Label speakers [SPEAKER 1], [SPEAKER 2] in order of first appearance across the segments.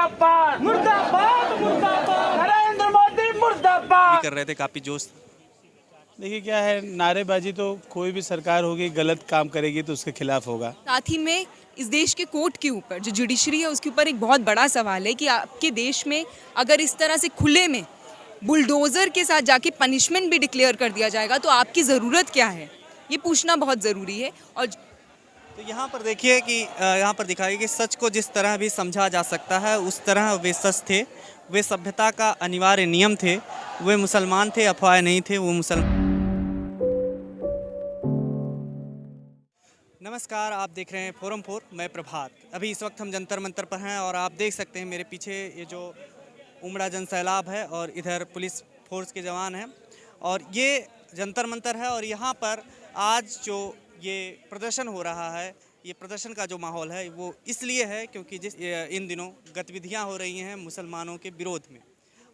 [SPEAKER 1] मुर्दाबाद मुर्दाबाद मुर्दाबाद, नरेंद्र मोदी मुर्दाबाद।
[SPEAKER 2] कर रहे थे काफी जोश।
[SPEAKER 3] देखिए क्या है, नारेबाजी तो कोई भी सरकार होगी गलत काम करेगी तो उसके खिलाफ होगा।
[SPEAKER 4] साथ ही में इस देश के कोर्ट के ऊपर जो जुडिशरी है उसके ऊपर एक बहुत बड़ा सवाल है कि आपके देश में अगर इस तरह से खुले में बुलडोज़र के साथ जाके पनिशमेंट भी डिक्लेयर कर दिया जाएगा तो आपकी ज़रूरत क्या है, ये पूछना बहुत ज़रूरी है। और
[SPEAKER 2] तो यहाँ पर देखिए कि यहाँ पर दिखाई कि सच को जिस तरह भी समझा जा सकता है उस तरह वे सच थे, वे सभ्यता का अनिवार्य नियम थे, वे मुसलमान थे, अफवाह नहीं थे, वो मुसलमान। नमस्कार, आप देख रहे हैं फोरम 4, मैं प्रभात। अभी इस वक्त हम जंतर मंतर पर हैं और आप देख सकते हैं मेरे पीछे ये जो उमड़ा जन सैलाब है और इधर पुलिस फोर्स के जवान हैं और ये जंतर मंतर है। और यहाँ पर आज जो ये प्रदर्शन हो रहा है, ये प्रदर्शन का जो माहौल है वो इसलिए है क्योंकि इन दिनों गतिविधियाँ हो रही हैं मुसलमानों के विरोध में।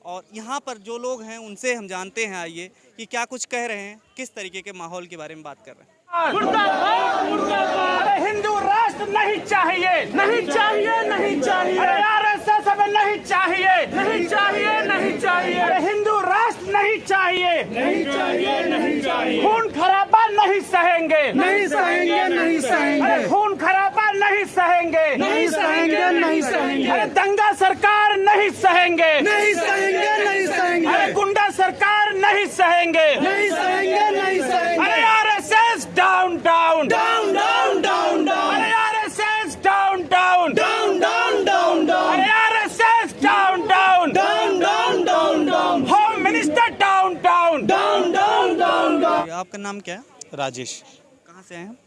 [SPEAKER 2] और यहाँ पर जो लोग हैं उनसे हम जानते हैं, आइए कि क्या कुछ कह रहे हैं, किस तरीके के माहौल के बारे में बात कर रहे हैं।
[SPEAKER 1] मुर्दाबाद मुर्दाबाद, हिंदू राष्ट्र नहीं चाहिए, नहीं चाहिए, नहीं चाहिए, आरएसएस हमें नहीं चाहिए, नहीं चाहिए, नहीं चाहिए, हिंदू राष्ट्र नहीं चाहिए, नहीं चाहिए, नहीं चाहिए, खून खराबा नहीं सहेंगे, नहीं सहेंगे, नहीं सहेंगे, खून खराबा नहीं सहेंगे, नहीं सहेंगे, नहीं सहेंगे, दंगा सरकार नहीं सहेंगे, नहीं सहेंगे, नहीं सहेंगे, गुंडा सरकार नहीं सहेंगे, नहीं सहेंगे, नहीं सहेंगे, RSS down down down down down down, RSS down down down down down down, RSS down down down down down down, home minister down down down down down down.
[SPEAKER 2] आपका नाम क्या है?
[SPEAKER 3] राजेश।
[SPEAKER 2] कहाँ से आए हैं?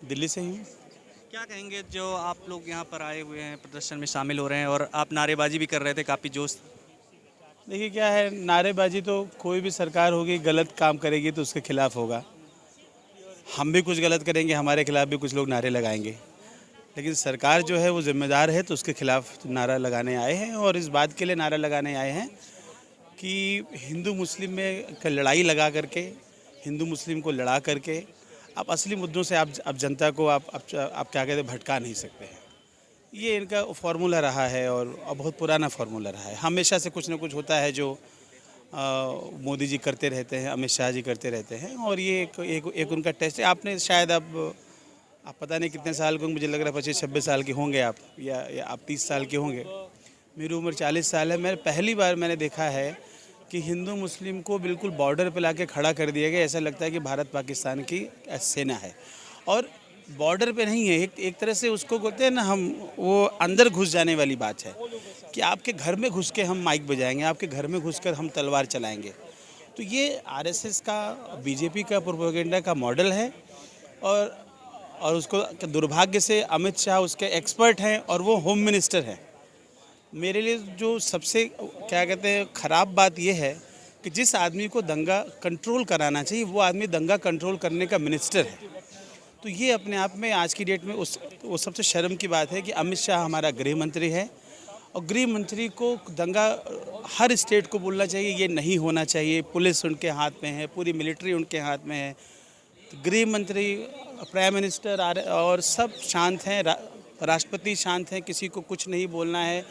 [SPEAKER 3] दिल्ली से ही हूँ।
[SPEAKER 2] क्या कहेंगे जो आप लोग यहाँ पर आए हुए हैं, प्रदर्शन में शामिल हो रहे हैं और आप नारेबाजी भी कर रहे थे, काफ़ी जोश।
[SPEAKER 3] देखिए क्या है, नारेबाजी तो कोई भी सरकार होगी गलत काम करेगी तो उसके खिलाफ होगा। हम भी कुछ गलत करेंगे, हमारे खिलाफ भी कुछ लोग नारे लगाएंगे, लेकिन सरकार जो है वो जिम्मेदार है तो उसके खिलाफ नारा लगाने आए हैं। और इस बात के लिए नारा लगाने आए हैं कि हिंदू मुस्लिम में लड़ाई लगा करके, हिंदू मुस्लिम को लड़ा करके आप असली मुद्दों से आप जनता को आप क्या कहते हैं भटका नहीं सकते हैं। ये इनका फार्मूला रहा है और बहुत पुराना फार्मूला रहा है। हमेशा से कुछ ना कुछ होता है जो मोदी जी करते रहते हैं, अमित शाह जी करते रहते हैं और ये एक उनका टेस्ट है। आपने शायद आप पता नहीं कितने साल के, मुझे लग रहा है 25-26 साल के होंगे आप, या आप 30 साल के होंगे। मेरी उम्र 40 साल है। मैं पहली बार मैंने देखा है कि हिंदू मुस्लिम को बिल्कुल बॉर्डर पे लाके खड़ा कर दिया गया। ऐसा लगता है कि भारत पाकिस्तान की सेना है और बॉर्डर पे नहीं है, एक तरह से उसको कहते हैं ना, हम वो अंदर घुस जाने वाली बात है कि आपके घर में घुस के हम माइक बजाएंगे, आपके घर में घुसकर हम तलवार चलाएंगे। तो ये आरएसएस का, बीजेपी का प्रोपेगेंडा का मॉडल है और उसको दुर्भाग्य से अमित शाह उसके एक्सपर्ट हैं और वो होम मिनिस्टर हैं। मेरे लिए जो सबसे क्या कहते हैं ख़राब बात यह है कि जिस आदमी को दंगा कंट्रोल कराना चाहिए वो आदमी दंगा कंट्रोल करने का मिनिस्टर है। तो ये अपने आप में आज की डेट में वो सबसे शर्म की बात है कि अमित शाह हमारा गृह मंत्री है और गृह मंत्री को दंगा हर स्टेट को बोलना चाहिए ये नहीं होना चाहिए। पुलिस उनके हाथ में है, पूरी मिलिट्री उनके हाथ में है, तो गृह मंत्री, प्राइम मिनिस्टर और सब शांत हैं, राष्ट्रपति शांत हैं, किसी को कुछ नहीं बोलना है।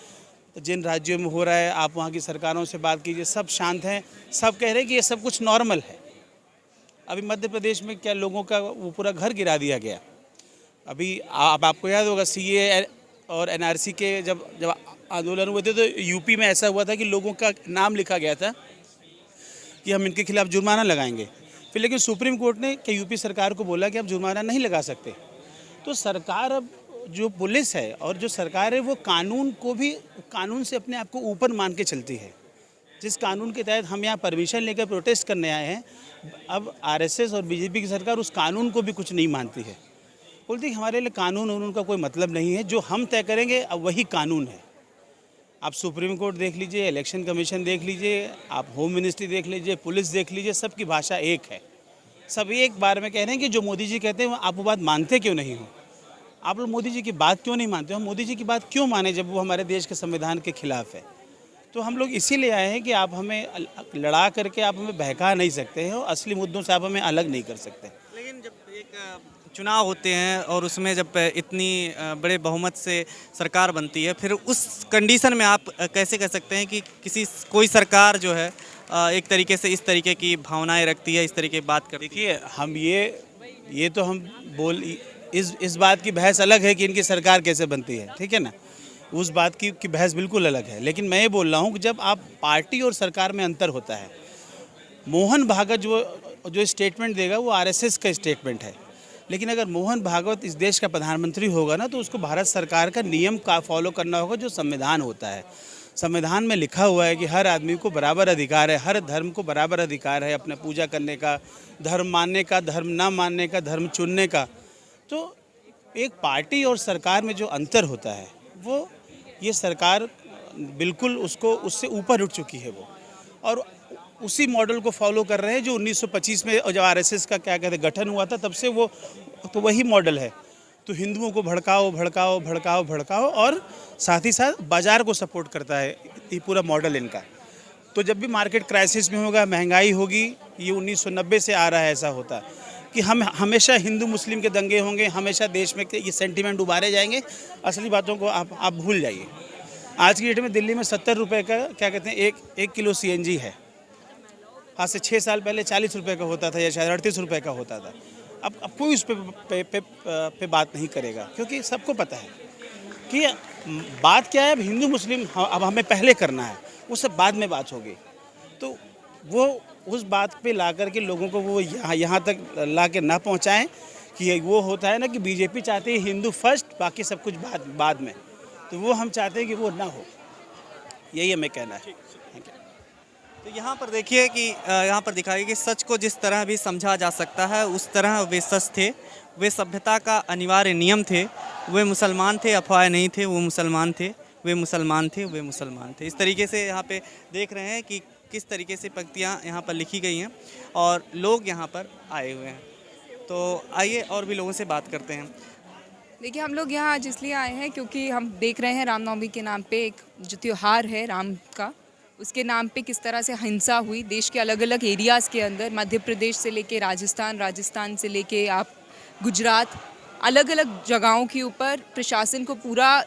[SPEAKER 3] जिन राज्यों में हो रहा है आप वहाँ की सरकारों से बात कीजिए, सब शांत हैं, सब कह रहे हैं कि ये सब कुछ नॉर्मल है। अभी मध्य प्रदेश में क्या लोगों का वो पूरा घर गिरा दिया गया। अभी आपको याद होगा सीए और एनआरसी के जब आंदोलन हुए थे तो यूपी में ऐसा हुआ था कि लोगों का नाम लिखा गया था कि हम इनके खिलाफ जुर्माना लगाएंगे। फिर लेकिन सुप्रीम कोर्ट ने कि यूपी सरकार को बोला कि आप जुर्माना नहीं लगा सकते। तो सरकार, अब जो पुलिस है और जो सरकार है वो कानून से अपने आप को ऊपर मान के चलती है। जिस कानून के तहत हम यहाँ परमिशन लेकर प्रोटेस्ट करने आए हैं, अब आरएसएस और बीजेपी की सरकार उस कानून को भी कुछ नहीं मानती है। बोलती है हमारे लिए कानून का कोई मतलब नहीं है, जो हम तय करेंगे अब वही कानून है। आप सुप्रीम कोर्ट देख लीजिए, इलेक्शन कमीशन देख लीजिए, आप होम मिनिस्ट्री देख लीजिए, पुलिस देख लीजिए, सबकी भाषा एक है। सब एक बार में कह रहे हैं कि जो मोदी जी कहते हैं आप वो बात मानते क्यों नहीं हो। आप लोग मोदी जी की बात क्यों नहीं मानते हो? मोदी जी की बात क्यों माने जब वो हमारे देश के संविधान के खिलाफ है। तो हम लोग इसीलिए आए हैं कि आप हमें लड़ा करके आप हमें बहका नहीं सकते हैं और असली मुद्दों से आप हमें अलग नहीं कर सकते।
[SPEAKER 2] लेकिन जब एक चुनाव होते हैं और उसमें जब इतनी बड़े बहुमत से सरकार बनती है, फिर उस कंडीशन में आप कैसे कह सकते हैं कि कोई सरकार जो है एक तरीके से इस तरीके की भावनाएं रखती है, इस तरीके की बात करती है?
[SPEAKER 3] देखिए, हम ये तो हम बोल इस बात की बहस अलग है कि इनकी सरकार कैसे बनती है, ठीक है ना, उस बात की बहस बिल्कुल अलग है। लेकिन मैं ये बोल रहा हूँ कि जब आप पार्टी और सरकार में अंतर होता है, मोहन भागवत जो स्टेटमेंट देगा वो आरएसएस का स्टेटमेंट है, लेकिन अगर मोहन भागवत इस देश का प्रधानमंत्री होगा ना, तो उसको भारत सरकार का नियम का फॉलो करना होगा, जो संविधान होता है। संविधान में लिखा हुआ है कि हर आदमी को बराबर अधिकार है, हर धर्म को बराबर अधिकार है अपने पूजा करने का, धर्म मानने का, धर्म ना मानने का, धर्म चुनने का। तो एक पार्टी और सरकार में जो अंतर होता है, वो ये सरकार बिल्कुल उससे ऊपर उठ चुकी है वो, और उसी मॉडल को फॉलो कर रहे हैं जो 1925 में जब आरएसएस का क्या कहते हैं गठन हुआ था, तब से वो तो वही मॉडल है। तो हिंदुओं को भड़काओ भड़काओ भड़काओ भड़काओ, और साथ ही साथ बाज़ार को सपोर्ट करता है ये पूरा मॉडल इनका। तो जब भी मार्केट क्राइसिस में होगा, महंगाई होगी, ये 1990 से आ रहा है, ऐसा होता कि हम हमेशा हिंदू मुस्लिम के दंगे होंगे, हमेशा देश में ये सेंटीमेंट उभारे जाएंगे। असली बातों को आप भूल जाइए। आज की डेट में दिल्ली में 70 रुपये का क्या कहते हैं एक किलो CNG है। आज से 6 साल पहले 40 रुपये का होता था, या शायद 38 रुपये का होता था। अब कोई उस पे बात नहीं करेगा, क्योंकि सबको पता है कि बात क्या है। अब हिंदू मुस्लिम अब हमें पहले करना है, वो सब बाद में बात होगी। तो वो उस बात पे ला कर के लोगों को वो यहाँ तक ला के ना पहुँचाएँ कि वो होता है ना कि बीजेपी चाहती है हिंदू फर्स्ट, बाकी सब कुछ बाद में। तो वो हम चाहते हैं कि वो ना हो, यही हमें कहना है।
[SPEAKER 2] तो यहाँ पर देखिए कि यहाँ पर दिखाई कि सच को जिस तरह भी समझा जा सकता है, उस तरह वे सच थे, वे सभ्यता का अनिवार्य नियम थे। वे मुसलमान थे, अफवाह नहीं थे, वो मुसलमान थे, वे मुसलमान थे, वे मुसलमान थे। इस तरीके से यहाँ पे देख रहे हैं कि किस तरीके से पंक्तियाँ यहाँ पर लिखी गई हैं और लोग यहाँ पर आए हुए हैं। तो आइए और भी लोगों से बात करते हैं।
[SPEAKER 4] देखिए, हम लोग यहाँ आज इसलिए आए हैं क्योंकि हम देख रहे हैं रामनवमी के नाम पे एक जो त्यौहार है राम का, उसके नाम पे किस तरह से हिंसा हुई देश के अलग अलग एरियाज़ के अंदर। मध्य प्रदेश से लेके राजस्थान से लेके आप गुजरात, अलग अलग जगहों के ऊपर प्रशासन को पूरा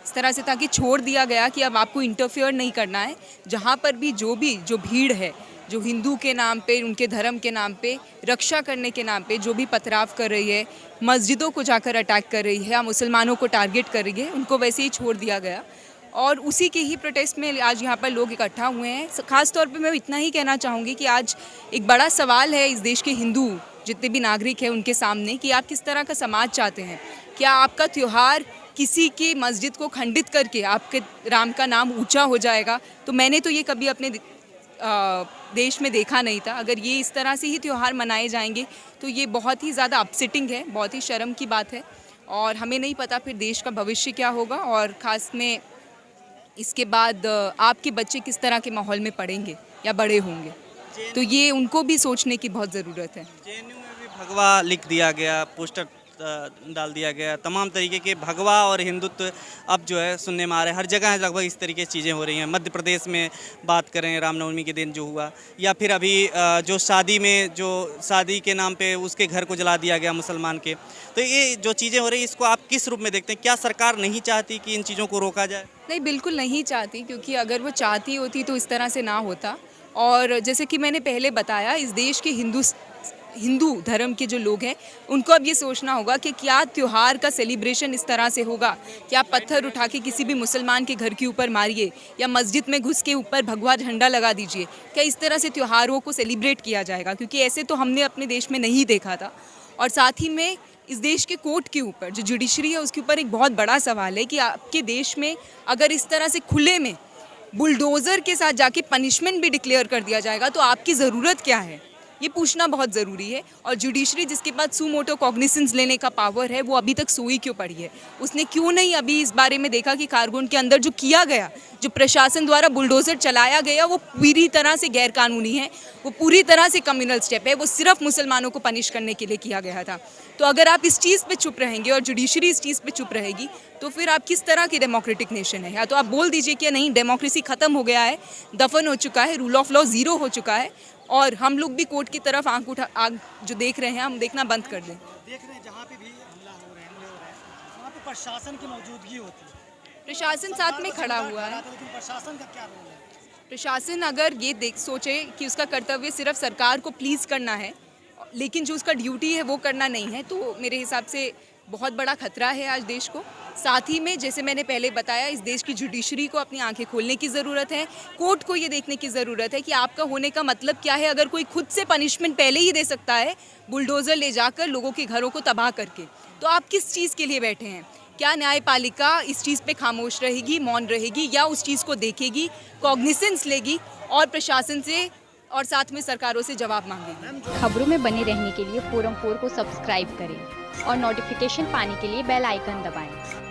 [SPEAKER 4] इस तरह से ताकि छोड़ दिया गया कि अब आपको इंटरफेयर नहीं करना है। जहाँ पर भी जो भीड़ है, जो हिंदू के नाम पे, उनके धर्म के नाम पे, रक्षा करने के नाम पे जो भी पथराव कर रही है, मस्जिदों को जाकर अटैक कर रही है या मुसलमानों को टारगेट कर रही है, उनको वैसे ही छोड़ दिया गया। और उसी के ही प्रोटेस्ट में आज यहाँ पर लोग इकट्ठा हुए हैं। ख़ास तौर पे मैं इतना ही कहना चाहूँगी कि आज एक बड़ा सवाल है इस देश के हिंदू जितने भी नागरिक हैं उनके सामने कि आप किस तरह का समाज चाहते हैं। क्या आपका त्यौहार किसी की मस्जिद को खंडित करके आपके राम का नाम ऊंचा हो जाएगा? तो मैंने तो ये कभी अपने देश में देखा नहीं था। अगर ये इस तरह से ही त्यौहार मनाए जाएंगे तो ये बहुत ही ज़्यादा अपसेटिंग है, बहुत ही शर्म की बात है। और हमें नहीं पता फिर देश का भविष्य क्या होगा, और ख़ास में इसके बाद आपके बच्चे किस तरह के माहौल में पढ़ेंगे या बड़े होंगे। तो ये उनको भी सोचने की बहुत ज़रूरत है।
[SPEAKER 2] जेएनयू में भी भगवा लिख दिया गया, पोस्टर डाल दिया गया, तमाम तरीके के भगवा और हिंदुत्व अब जो है सुनने में आ रहे हैं। हर जगह लगभग इस तरीके की चीज़ें हो रही हैं। मध्य प्रदेश में बात करें रामनवमी के दिन जो हुआ, या फिर अभी जो शादी के नाम पे उसके घर को जला दिया गया मुसलमान के। तो ये जो चीज़ें हो रही हैं, इसको आप किस रूप में देखते हैं? क्या सरकार नहीं चाहती कि इन चीज़ों को रोका जाए?
[SPEAKER 4] नहीं, बिल्कुल नहीं चाहती, क्योंकि अगर वो चाहती होती तो इस तरह से ना होता। और जैसे कि मैंने पहले बताया, इस देश के हिंदू धर्म के जो लोग हैं उनको अब ये सोचना होगा कि क्या त्यौहार का सेलिब्रेशन इस तरह से होगा कि आप पत्थर उठा के किसी भी मुसलमान के घर के ऊपर मारिए या मस्जिद में घुस के ऊपर भगवा झंडा लगा दीजिए। क्या इस तरह से त्योहारों को सेलिब्रेट किया जाएगा? क्योंकि ऐसे तो हमने अपने देश में नहीं देखा था। और साथ ही में इस देश के कोर्ट के ऊपर जो जुडिशरी है उसके ऊपर एक बहुत बड़ा सवाल है कि आपके देश में अगर इस तरह से खुले में बुलडोज़र के साथ जाके पनिशमेंट भी डिक्लेयर कर दिया जाएगा तो आपकी ज़रूरत क्या है, ये पूछना बहुत ज़रूरी है। और जुडिशरी जिसके पास सू मोटो कॉग्निसेंस लेने का पावर है, वो अभी तक सोई क्यों पड़ी है? उसने क्यों नहीं अभी इस बारे में देखा कि कारगुन के अंदर जो किया गया, जो प्रशासन द्वारा बुलडोज़र चलाया गया, वो पूरी तरह से गैरकानूनी है, वो पूरी तरह से कम्युनल स्टेप है, वो सिर्फ मुसलमानों को पनिश करने के लिए किया गया था। तो अगर आप इस चीज़ पे चुप रहेंगे और जुडिशरी इस चीज़ पे चुप रहेगी तो फिर आप किस तरह की डेमोक्रेटिक नेशन है? या तो आप बोल दीजिए कि नहीं, डेमोक्रेसी ख़त्म हो गया है, दफन हो चुका है, रूल ऑफ लॉ ज़ीरो हो चुका है, और हम लोग भी कोर्ट की तरफ आँख जो देख रहे हैं हम देखना बंद कर दें।
[SPEAKER 5] देख रहे हैं जहाँ पे भी हमले हो रहे हैं वहाँ पे प्रशासन की मौजूदगी होती है,
[SPEAKER 4] प्रशासन साथ में खड़ा हुआ है।
[SPEAKER 5] लेकिन प्रशासन का क्या रोल है?
[SPEAKER 4] प्रशासन अगर ये सोचे कि उसका कर्तव्य सिर्फ सरकार को प्लीज़ करना है, लेकिन जो उसका ड्यूटी है वो करना नहीं है, तो मेरे हिसाब से बहुत बड़ा खतरा है आज देश को। साथ ही में जैसे मैंने पहले बताया, इस देश की जुडिशरी को अपनी आंखें खोलने की ज़रूरत है। कोर्ट को ये देखने की ज़रूरत है कि आपका होने का मतलब क्या है। अगर कोई खुद से पनिशमेंट पहले ही दे सकता है बुलडोज़र ले जाकर लोगों के घरों को तबाह करके, तो आप किस चीज़ के लिए बैठे हैं? क्या न्यायपालिका इस चीज़ पे खामोश रहेगी, मौन रहेगी, या उस चीज़ को देखेगी, कॉग्निसेंस लेगी और प्रशासन से और साथ में सरकारों से जवाब मांगेगी?
[SPEAKER 6] खबरों में बने रहने के लिए फोरम 4 को सब्सक्राइब करें और नोटिफिकेशन पाने के लिए बेल आइकन दबाएं।